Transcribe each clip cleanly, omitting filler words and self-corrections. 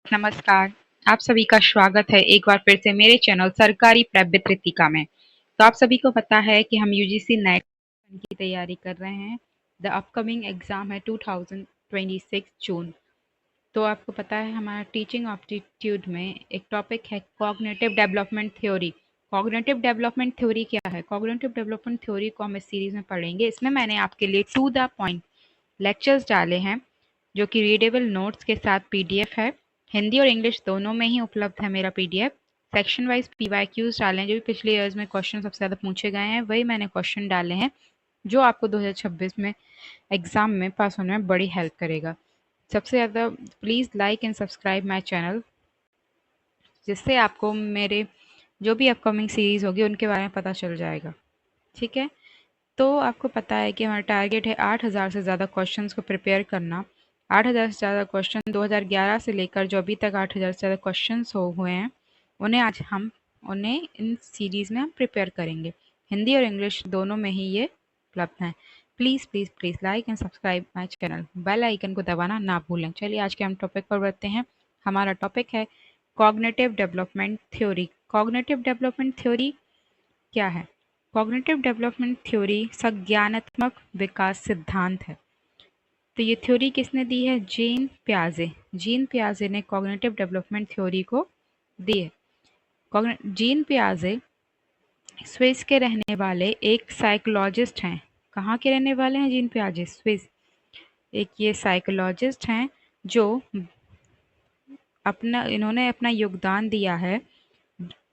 नमस्कार, आप सभी का स्वागत है एक बार फिर से मेरे चैनल सरकारी प्रेप विद रितिका में। तो आप सभी को पता है कि हम यूजीसी नेट की तैयारी कर रहे हैं। द अपकमिंग एग्ज़ाम है 2026 जून। तो आपको पता है हमारा टीचिंग एप्टीट्यूड में एक टॉपिक है cognitive development theory. Cognitive development theory क्या है? कॉग्निटिव डेवलपमेंट थ्योरी को हम इस सीरीज़ में पढ़ेंगे। इसमें मैंने आपके लिए टू द पॉइंट लेक्चर्स डाले हैं जो कि रीडेबल नोट्स के साथ पीडीएफ है। हिंदी और इंग्लिश दोनों में ही उपलब्ध है मेरा पीडीएफ। सेक्शन वाइज पीवाईक्यूज डाले हैं, जो भी पिछले ईयर्स में क्वेश्चन सबसे ज़्यादा पूछे गए हैं वही मैंने क्वेश्चन डाले हैं, जो आपको 2026 में एग्ज़ाम में पास होने में बड़ी हेल्प करेगा। सबसे ज़्यादा please like and subscribe my channel, जिससे आपको मेरे जो भी अपकमिंग सीरीज़ होगी उनके बारे में पता चल जाएगा। ठीक है, तो आपको पता है कि हमारा टारगेट है 8000 से ज़्यादा क्वेश्चंस को प्रिपेयर करना। 8000 से ज़्यादा क्वेश्चन 2011 से लेकर जो अभी तक 8000 से ज़्यादा क्वेश्चंस हो हुए हैं, उन्हें इन सीरीज़ में हम प्रिपेयर करेंगे। हिंदी और इंग्लिश दोनों में ही ये उपलब्ध हैं। Please please please like and subscribe my channel, bell icon को दबाना ना भूलें। चलिए आज के हम टॉपिक पर बढ़ते हैं। हमारा टॉपिक है cognitive development theory. Cognitive development theory क्या है? कॉग्निटिव डेवलपमेंट थ्योरी संज्ञानात्मक विकास सिद्धांत है। तो ये थ्योरी किसने दी है? जीन पियाजे। जीन पियाजे ने कॉग्निटिव डेवलपमेंट थ्योरी को दी है। जीन पियाजे स्विस के रहने वाले एक साइकोलॉजिस्ट हैं। कहाँ के रहने वाले हैं जीन पियाजे? स्विस। एक ये साइकोलॉजिस्ट हैं जो इन्होंने अपना योगदान दिया है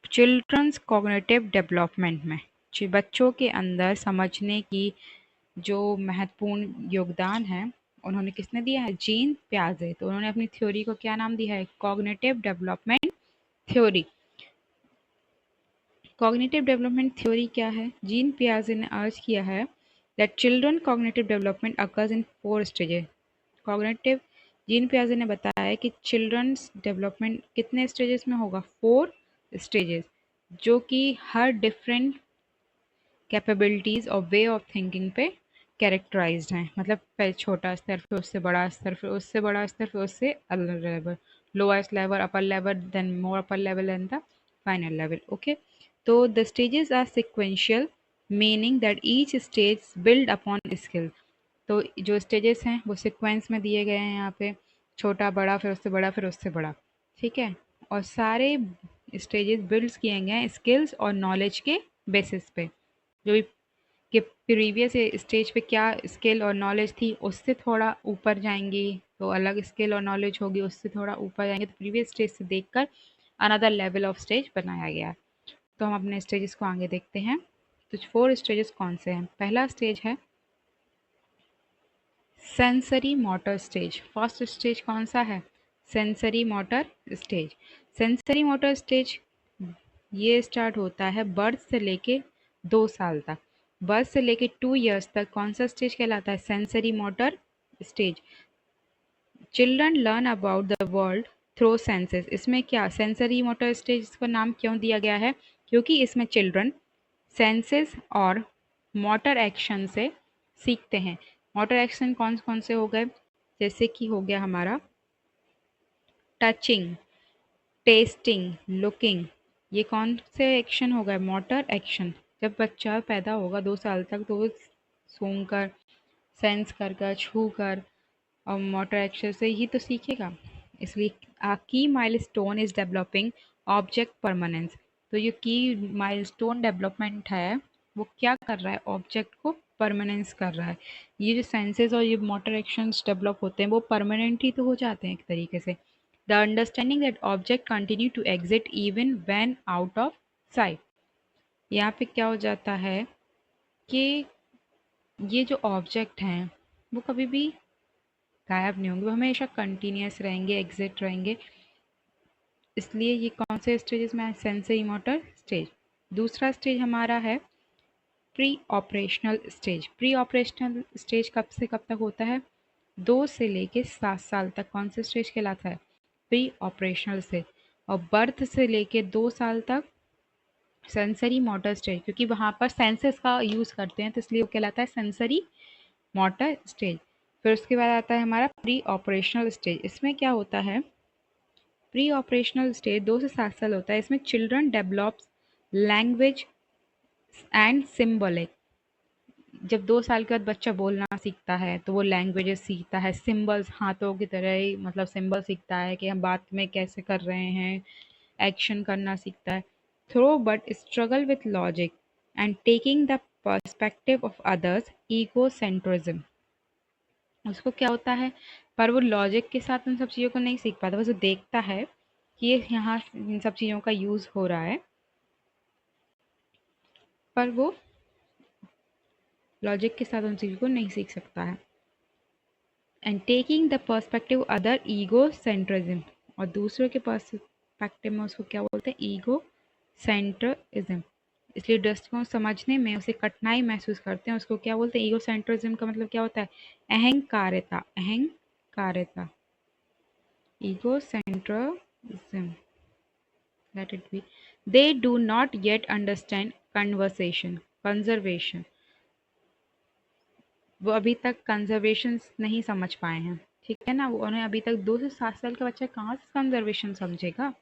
चिल्ड्रंस कॉग्निटिव डेवलपमेंट में। बच्चों के अंदर समझने की जो महत्वपूर्ण योगदान है उन्होंने किसने दिया है? जीन पियाजे। तो उन्होंने अपनी थ्योरी को क्या नाम दिया है? Cognitive development theory. Cognitive development theory क्या है? जीन पियाजे ने अर्ज किया है that children cognitive development occurs in 4 stages. Cognitive Jean पियाजे ने बताया है कि चिल्ड्रंस डेवलपमेंट कितने स्टेजेस में होगा? 4 स्टेजेस, जो कि हर डिफरेंट कैपेबिलिटीज़ और वे ऑफ थिंकिंग पे कैरेक्टराइज्ड हैं। मतलब पहले छोटा स्तर, फिर उससे बड़ा स्तर, फिर उससे बड़ा स्तर, फिर उससे अलग level, lowest level, upper level, then more upper level and the final level. Okay, तो the stages are sequential, meaning that each stage build upon skill. तो जो स्टेजेस हैं वो सिक्वेंस में दिए गए हैं यहाँ पे, छोटा बड़ा फिर उससे बड़ा फिर उससे बड़ा। ठीक है, और सारे स्टेजेस बिल्ड किए गए हैं स्किल्स और नॉलेज के बेसिस पे। जो भी कि प्रीवियस स्टेज पे क्या स्किल और नॉलेज थी उससे थोड़ा ऊपर जाएंगी तो अलग स्किल और नॉलेज होगी, उससे थोड़ा ऊपर जाएंगे तो प्रीवियस स्टेज से देखकर अनदर लेवल ऑफ स्टेज बनाया गया है। तो हम अपने स्टेजेस को आगे देखते हैं। तो 4 स्टेजेस कौन से हैं? पहला स्टेज है sensory motor stage. First stage कौन सा है? Sensory motor stage. Sensory motor stage ये स्टार्ट होता है बर्थ से लेके 2 साल तक। बर्थ से लेके 2 इयर्स तक कौन सा स्टेज कहलाता है? Sensory motor stage. Children learn about the world through senses. इसमें क्या सेंसरी मोटर स्टेज का नाम क्यों दिया गया है? क्योंकि इसमें चिल्ड्रन सेंसेस और मोटर एक्शन से सीखते हैं। मोटर एक्शन कौन कौन से हो गए? जैसे कि हो गया हमारा टचिंग, टेस्टिंग, लुकिंग। ये कौन से एक्शन हो गए? Motor action. जब बच्चा पैदा होगा 2 साल तक तो वो सूंघ कर, सेंस कर कर, छू कर और मोटर एक्शन से ही तो सीखेगा। इसलिए की milestone is developing object permanence. तो ये की माइलस्टोन डेवलपमेंट है वो क्या कर रहा है? ऑब्जेक्ट को परमानेंस कर रहा है। ये जो सेंसेस और ये मोटर एक्शंस डेवलप होते हैं वो परमानेंट ही तो हो जाते हैं एक तरीके से। The understanding that object continue to exist even when out of sight. यहाँ पे क्या हो जाता है कि ये जो ऑब्जेक्ट हैं वो कभी भी गायब नहीं होंगे, वो हमेशा कंटिन्यूस रहेंगे, एग्जिट रहेंगे। इसलिए ये कौन से स्टेजेस में है? Sensory motor stage. दूसरा स्टेज हमारा है pre operational stage. Pre operational stage कब से कब तक होता है? 2 से लेके 7 साल तक। कौन सा स्टेज कहलाता है? Pre operational stage. और बर्थ से लेके 2 साल तक सेंसरी मोटर स्टेज, क्योंकि वहाँ पर सेंसेस का यूज़ करते हैं तो इसलिए वो कहलाता है सेंसरी मोटर स्टेज। फिर उसके बाद आता है हमारा प्री ऑपरेशनल स्टेज। इसमें क्या होता है प्री ऑपरेशनल स्टेज 2 से 7 साल होता है। इसमें children develops language and symbolic. जब 2 साल के बाद बच्चा बोलना सीखता है तो वो लैंग्वेजेस सीखता है, सिंबल्स हाथों की तरह ही मतलब सिंबल सीखता है कि हम बात में कैसे कर रहे हैं, एक्शन करना सीखता है। Throw but struggle with logic and taking the perspective of others, egocentrism. उसको क्या होता है, पर वो लॉजिक के साथ उन सब चीज़ों को नहीं सीख पाता, बस वो देखता है कि ये यहाँ इन सब चीज़ों का यूज़ हो रहा है, पर वो लॉजिक के साथ उन चीज़ों को नहीं सीख सकता है। And taking the perspective other, ego centrism. और दूसरों के पर्सपेक्टिव में उसको क्या बोलते हैं, ईगो सेंट्रिज्म। इसलिए दृष्टिकोण समझने में उसे कठिनाई महसूस करते हैं, उसको क्या बोलते हैं, ईगो सेंट्रिज्म का मतलब क्या होता है, अहंकारिता, अहंकारिता, egocentrism, let it be. They do not yet understand conservation. वो अभी तक कंजर्वेशन नहीं समझ पाए हैं, ठीक है ना। वो उन्हें अभी तक 2 से 7 साल का बच्चा कहाँ से कंजर्वेशन समझेगा।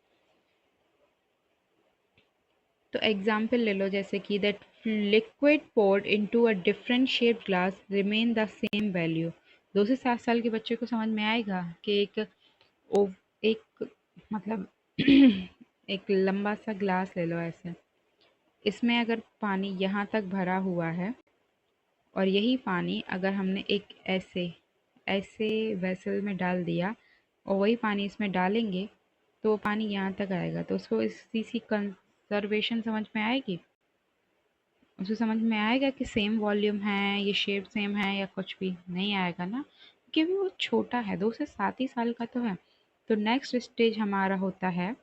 तो एग्जाम्पल ले लो, जैसे कि that liquid poured into a different shaped glass remain the same value. 2 से 7 साल के बच्चे को समझ में आएगा कि एक मतलब एक लंबा सा ग्लास ले लो ऐसे, इसमें अगर पानी यहाँ तक भरा हुआ है और यही पानी अगर हमने एक ऐसे ऐसे वेसल में डाल दिया और वही पानी इसमें डालेंगे तो वो पानी यहाँ तक आएगा, तो उसको इसी कंजर्वेशन समझ में आएगी। उसको समझ में आएगा कि सेम वॉल्यूम है, ये शेप सेम है, या कुछ भी नहीं आएगा ना, क्योंकि वो छोटा है, 2 से 7 ही साल का तो है। तो नेक्स्ट स्टेज हमारा होता है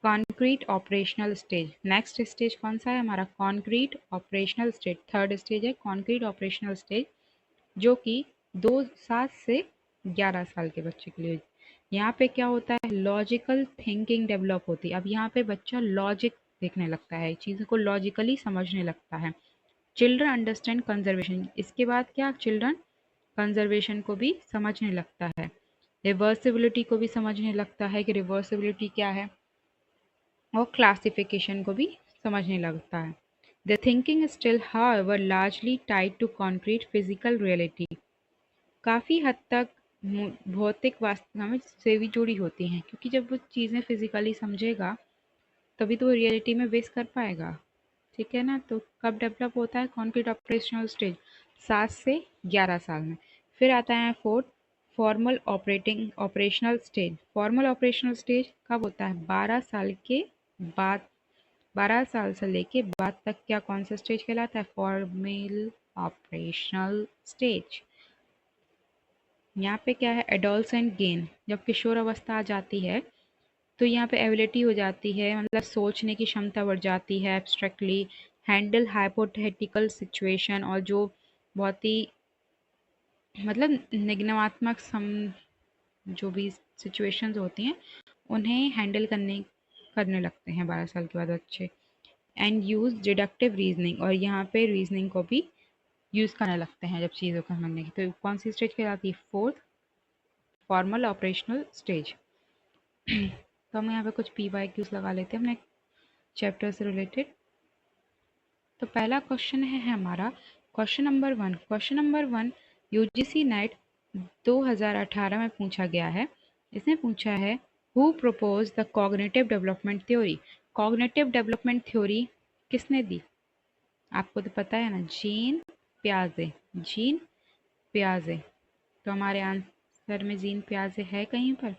concrete operational stage. Next stage कौन सा है हमारा, concrete operational stage. Third stage है कॉन्क्रीट ऑपरेशनल स्टेज, जो कि 2 7 से 11 साल के बच्चे के लिए। यहाँ पे क्या होता है, लॉजिकल थिंकिंग डेवलप होती है। अब यहाँ पे बच्चा लॉजिक देखने लगता है, चीज़ों को लॉजिकली समझने लगता है। चिल्ड्रन अंडरस्टैंड कंजर्वेशन, इसके बाद क्या, चिल्ड्रन कंजर्वेशन को भी समझने लगता है, रिवर्सिबिलिटी को भी समझने लगता है कि रिवर्सिबिलिटी क्या है, और क्लासिफिकेशन को भी समझने लगता है। The thinking is still however largely tied to concrete physical reality. काफ़ी हद तक भौतिक वास्तव में से भी जुड़ी होती हैं, क्योंकि जब वो चीज़ें फिजिकली समझेगा तभी तो वो रियलिटी में बेस कर पाएगा, ठीक है ना। तो कब डेवलप होता है कॉन्क्रीट ऑपरेशनल स्टेज, 7 से 11 साल में। फिर आता है fourth, formal operational stage. Formal operational stage कब होता है, 12 साल के बाद, 12 साल से लेके बाद तक क्या कौन सा स्टेज कहलाता है, फॉर्मल ऑपरेशनल स्टेज। यहाँ पे क्या है, एडोलसेंट गेन, जब किशोर अवस्था आ जाती है तो यहाँ पे एबिलिटी हो जाती है, मतलब सोचने की क्षमता बढ़ जाती है, एब्स्ट्रैक्टली हैंडल हाइपोथेटिकल सिचुएशन, और जो बहुत ही मतलब निगनात्मक सम जो भी सिचुएशंस होती हैं उन्हें हैंडल करने लगते हैं 12 साल के बाद बच्चे। एंड यूज़ डिडक्टिव रीजनिंग, और यहाँ पे रीजनिंग को भी यूज़ करने लगते हैं जब चीज़ों को समझने की। तो कौन सी स्टेज कहलाती है, फोर्थ, फॉर्मल ऑपरेशनल स्टेज। तो हम यहाँ पे कुछ PYQs लगा लेते हैं अपने चैप्टर से रिलेटेड। तो पहला क्वेश्चन है हमारा question number 1। Question number 1 UGC net 2018 में पूछा गया है। इसने पूछा है who propose the cognitive development theory. Cognitive development theory किसने दी, आपको तो पता है ना, जीन पियाजे, जीन पियाजे। तो हमारे आंसर में जीन पियाजे है कहीं पर,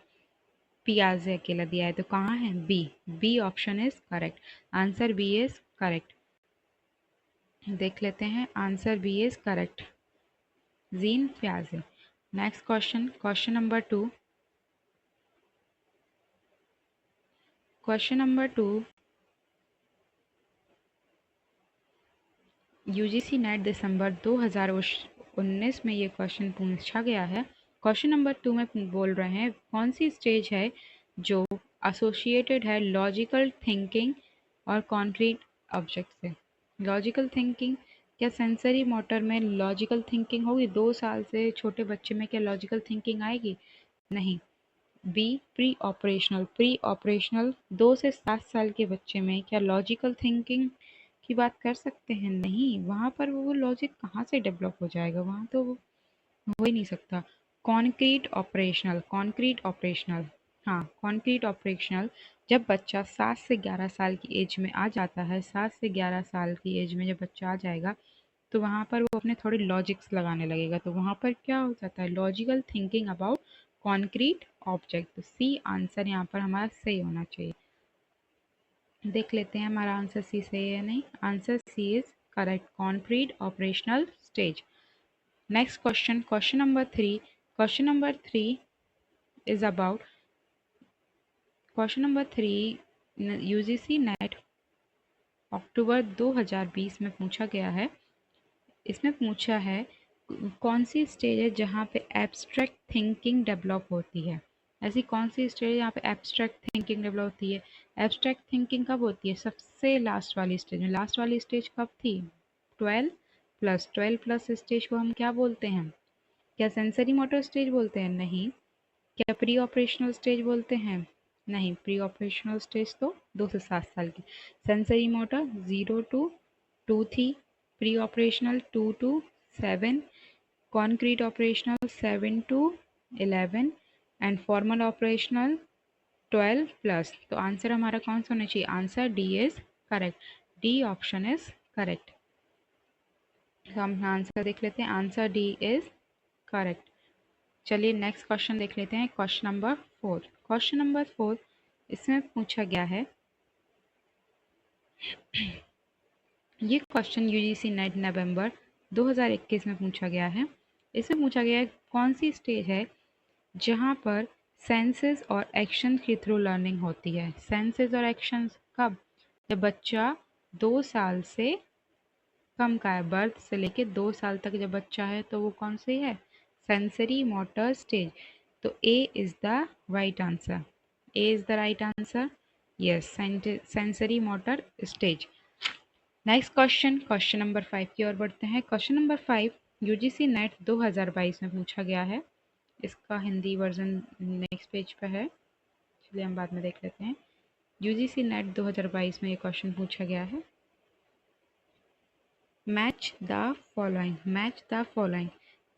पियाजे अकेला दिया है, तो कहाँ है, B, B option is correct, answer B is correct. देख लेते हैं, answer B is correct, Jean पियाजे। Next question, question number 2। Question number 2 UGC NET दिसंबर 2019 में ये क्वेश्चन पूछा गया है। क्वेश्चन नंबर 2 में बोल रहे हैं कौन सी स्टेज है जो एसोसिएटेड है लॉजिकल थिंकिंग और कॉन्क्रीट ऑब्जेक्ट से। लॉजिकल थिंकिंग, क्या सेंसरी मोटर में लॉजिकल थिंकिंग होगी, 2 साल से छोटे बच्चे में क्या लॉजिकल थिंकिंग आएगी, नहीं। B pre operational. Pre operational 2 से 7 साल के बच्चे में क्या लॉजिकल थिंकिंग की बात कर सकते हैं? नहीं, वहाँ पर वो लॉजिक कहाँ से डेवलप हो जाएगा, वहाँ तो हो ही नहीं सकता। कॉन्क्रीट ऑपरेशनल, कॉन्क्रीट ऑपरेशनल, हाँ कॉन्क्रीट ऑपरेशनल, जब बच्चा 7 से 11 साल की एज में आ जाता है, 7 से 11 साल की एज में जब बच्चा आ जाएगा तो वहाँ पर वो अपने थोड़े लॉजिक्स लगाने लगेगा, तो वहाँ पर क्या हो जाता है, logical thinking about concrete object. तो सी आंसर यहाँ पर हमारा सही होना चाहिए। देख लेते हैं हमारा आंसर सी सही है या नहीं। Answer C is correct, concrete operational stage. Next question, question number 3. Question number 3 is about question number 3 UGC net अक्टूबर 2020 में पूछा गया है। इसमें पूछा है कौन सी स्टेज है जहाँ पे एब्स्ट्रैक्ट थिंकिंग डेवलप होती है। ऐसी कौन सी स्टेज है जहाँ पे एब्स्ट्रैक्ट थिंकिंग डेवलप होती है? एब्स्ट्रैक्ट थिंकिंग कब होती है? सबसे लास्ट वाली स्टेज में। लास्ट वाली स्टेज कब थी? 12 प्लस स्टेज को हम क्या बोलते हैं? क्या सेंसरी मोटर स्टेज बोलते हैं? नहीं। क्या प्री ऑपरेशनल स्टेज बोलते हैं? नहीं, प्री ऑपरेशनल स्टेज तो 2 से 7 साल की। सेंसरी मोटर 0 टू 2 थी, pre operational 2 to 7, concrete operational 7 to 11 and formal operational 12 plus. तो आंसर हमारा कौन सा होना चाहिए? Answer D is correct. D option is correct. तो हम आंसर देख लेते हैं, आंसर डी इज करेक्ट। चलिए नेक्स्ट क्वेश्चन देख लेते हैं, क्वेश्चन नंबर 4। क्वेश्चन नंबर 4 इसमें पूछा गया है, ये क्वेश्चन यूजीसी नेट नवंबर 2021 में पूछा गया है। इसमें पूछा गया है कौन सी स्टेज है जहाँ पर सेंसेस और एक्शन के थ्रू लर्निंग होती है। सेंसेस और एक्शंस कब? जब बच्चा 2 साल से कम का है, बर्थ से लेके 2 साल तक जब बच्चा है तो वो कौन सी है? Sensory motor stage. तो A is the right answer. A is the right answer, yes, sensory motor stage. Next question, question number 5 की ओर बढ़ते हैं। क्वेश्चन नंबर 5 यूजीसी नेट 2022 में पूछा गया है। इसका हिंदी वर्जन नेक्स्ट पेज पे है, चलिए हम बाद में देख लेते हैं। यूजीसी नेट 2022 में ये क्वेश्चन पूछा गया है, match the following, match the following.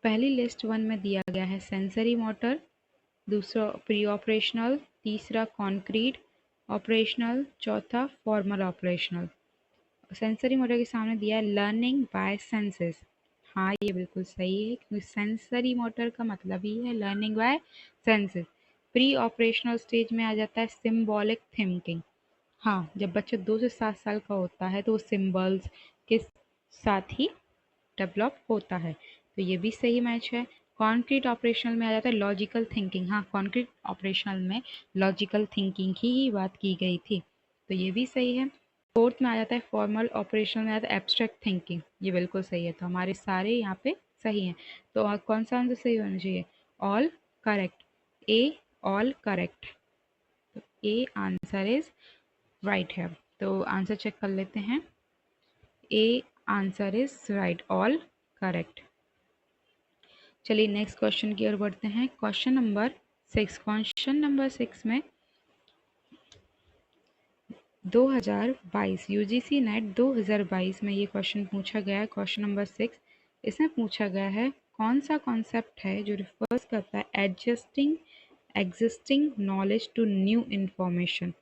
पहली लिस्ट 1 में दिया गया है सेंसरी मोटर, दूसरा प्री ऑपरेशनल, तीसरा कॉन्क्रीट ऑपरेशनल, चौथा फॉर्मल ऑपरेशनल। सेंसरी मोटर के सामने दिया है लर्निंग बाय सेंसेस। हाँ ये बिल्कुल सही है, क्योंकि सेंसरी मोटर का मतलब ही है learning by senses. Pre operational stage में आ जाता है सिम्बॉलिक थिंकिंग। हाँ, जब बच्चा 2 से 7 साल का होता है तो वो सिम्बल्स के साथ ही डेवलप होता है, तो ये भी सही मैच है। कॉन्क्रीट ऑपरेशनल में आ जाता है लॉजिकल थिंकिंग। हाँ, कॉन्क्रीट ऑपरेशनल में लॉजिकल थिंकिंग की ही बात की गई थी, तो ये भी सही है। फोर्थ में आ जाता है फॉर्मल ऑपरेशनल में आता है एब्स्ट्रैक्ट थिंकिंग, ये बिल्कुल सही है। तो हमारे सारे यहाँ पे सही हैं, तो कौन सा आंसर सही होना चाहिए? ऑल करेक्ट, ए ऑल करेक्ट। तो ए आंसर इज राइट है। तो आंसर चेक कर लेते हैं, A answer is right, all correct. चलिए नेक्स्ट क्वेश्चन की ओर बढ़ते हैं, क्वेश्चन नंबर 6। क्वेश्चन नंबर 6 में 2022 यूजीसी नेट 2022 में ये क्वेश्चन पूछा गया है। क्वेश्चन नंबर 6 इसमें पूछा गया है कौन सा कॉन्सेप्ट है जो रिफर्स करता है adjusting existing knowledge to new information.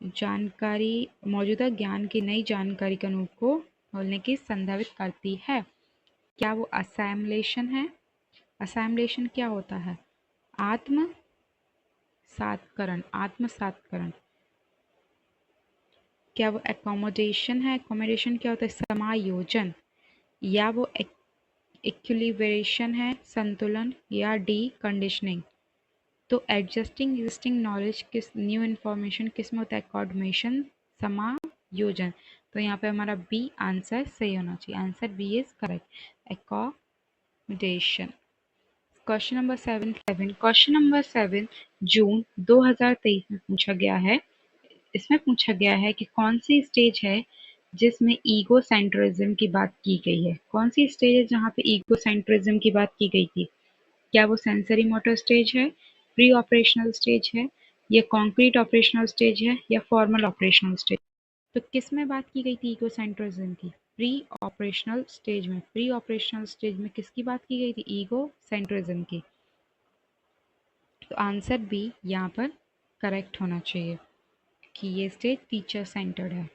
जानकारी, मौजूदा ज्ञान की नई जानकारी के अनुभव को बोलने की संदर्भित करती है। क्या वो असाइमलेशन है? असाइमलेशन क्या होता है? आत्मसात्करण, आत्मसात्करण। क्या वो एकोमोडेशन है? एकोमोडेशन क्या होता है? समायोजन। या वो इक्विलिब्रेशन है, संतुलन। या डी कंडीशनिंग। तो एडजस्टिंग एग्जिस्टिंग नॉलेज किस, न्यू इन्फॉर्मेशन किस में होता है? एकोमोडेशन, समायोजन। तो यहाँ पे हमारा बी आंसर सही होना चाहिए, answer B is correct, accommodation. Question number 7, question number 7 जून 2023 में पूछा गया है। इसमें पूछा गया है कि कौन सी स्टेज है जिसमें ईगो सेंट्रिज्म की बात की गई है। कौन सी स्टेज है जहाँ पे ईगो सेंट्रिज्म की बात की गई थी? क्या वो सेंसरी मोटर स्टेज है, प्री ऑपरेशनल स्टेज है, या कॉन्क्रीट ऑपरेशनल स्टेज है, या फॉर्मल ऑपरेशनल स्टेज। तो किस में बात की गई थी ईगोसेंट्रिज्म की? प्री ऑपरेशनल स्टेज में। प्री ऑपरेशनल स्टेज में किसकी बात की गई थी? ईगोसेंट्रिज्म की। तो आंसर बी यहाँ पर करेक्ट होना चाहिए कि ये स्टेज टीचर सेंटर्ड है।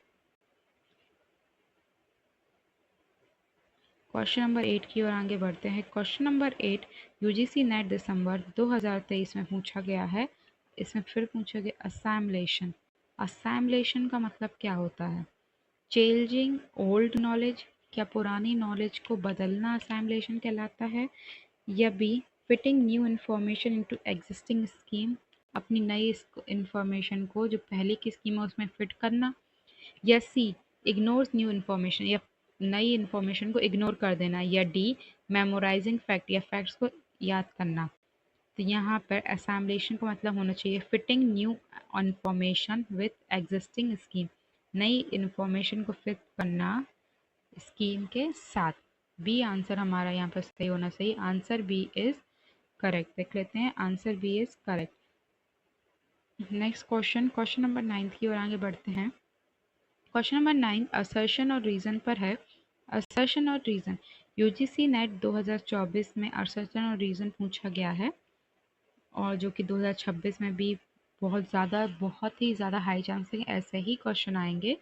क्वेश्चन नंबर 8 की ओर आगे बढ़ते हैं। क्वेश्चन नंबर 8 यूजीसी नेट दिसंबर 2023 में पूछा गया है। इसमें फिर पूछा गया असेम्बलेशन। असेम्बलेशन का मतलब क्या होता है? चेंजिंग ओल्ड नॉलेज, क्या पुरानी नॉलेज को बदलना असेम्बलेशन कहलाता है? या B fitting new information into existing scheme, अपनी नई इन्फॉर्मेशन को जो पहले की स्कीम है उसमें फिट करना। या सी इग्नोर्स न्यू इन्फॉर्मेशन, या नई इन्फॉर्मेशन को इग्नोर कर देना। या डी मेमोराइजिंग फैक्ट, या फैक्ट्स को याद करना। तो यहाँ पर असेम्बलेशन का मतलब होना चाहिए fitting new information with existing scheme, नई इन्फॉर्मेशन को फिट करना स्कीम के साथ। बी आंसर हमारा यहाँ पर सही होना चाहिए। Answer B is correct. देख लेते हैं, answer B is correct. Next question, question number 9 की ओर आगे बढ़ते हैं। क्वेश्चन नंबर 9 असर्शन और रीजन पर है। असर्शन और रीजन, यूजीसी नेट 2024 में असर्शन और रीजन पूछा गया है, और जो कि 2026 में भी बहुत ही ज़्यादा हाई चांस है ऐसे ही क्वेश्चन आएंगे।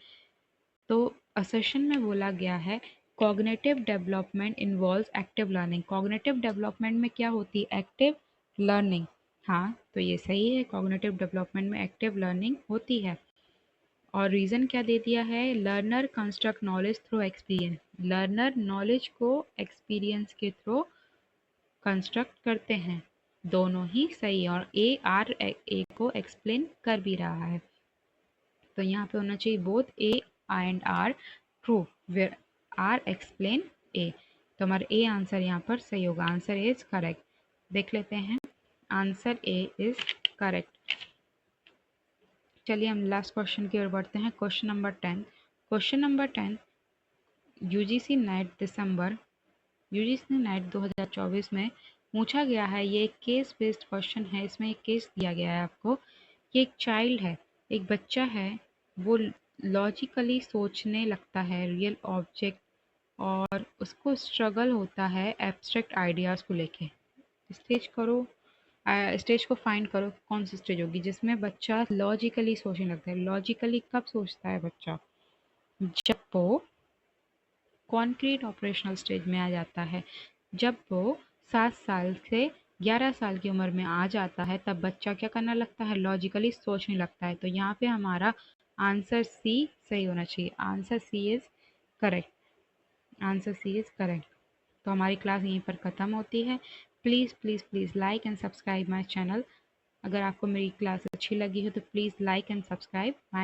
तो असर्शन में बोला गया है cognitive development involves active learning. Cognitive development में क्या होती है? Active learning. हाँ, तो ये सही है, कॉग्निटिव डेवलपमेंट में एक्टिव लर्निंग होती है। और रीज़न क्या दे दिया है? Learner construct knowledge through experience. Learner knowledge को एक्सपीरियंस के थ्रू कंस्ट्रक्ट करते हैं। दोनों ही सही है, और ए को एक्सप्लेन कर भी रहा है। तो यहाँ पे होना चाहिए both A and R true, where R explain A. तो हमारा ए आंसर यहाँ पर सही होगा। Answer is correct. देख लेते हैं, आंसर ए इज करेक्ट। चलिए हम लास्ट क्वेश्चन की ओर बढ़ते हैं। Question number 10। Question number 10 UGC NET दिसंबर, यूजीसी नेट 2024 में पूछा गया है। ये एक केस बेस्ड क्वेश्चन है। इसमें एक केस दिया गया है आपको कि एक चाइल्ड है, एक बच्चा है, वो लॉजिकली सोचने लगता है रियल ऑब्जेक्ट, और उसको स्ट्रगल होता है एब्स्ट्रैक्ट आइडियाज़ को लेके। स्टेज को फाइंड करो, कौन सी स्टेज होगी जिसमें बच्चा लॉजिकली सोचने लगता है। लॉजिकली कब सोचता है बच्चा? जब वो कॉन्क्रीट ऑपरेशनल स्टेज में आ जाता है। जब वो 7 साल से 11 साल की उम्र में आ जाता है, तब बच्चा क्या करने लगता है? लॉजिकली सोचने लगता है। तो यहाँ पे हमारा आंसर सी सही होना चाहिए। Answer C is correct. Answer C is correct. तो हमारी क्लास यहीं पर ख़त्म होती है। Please please please like and subscribe my channel. अगर आपको मेरी क्लास अच्छी लगी हो तो please like and subscribe my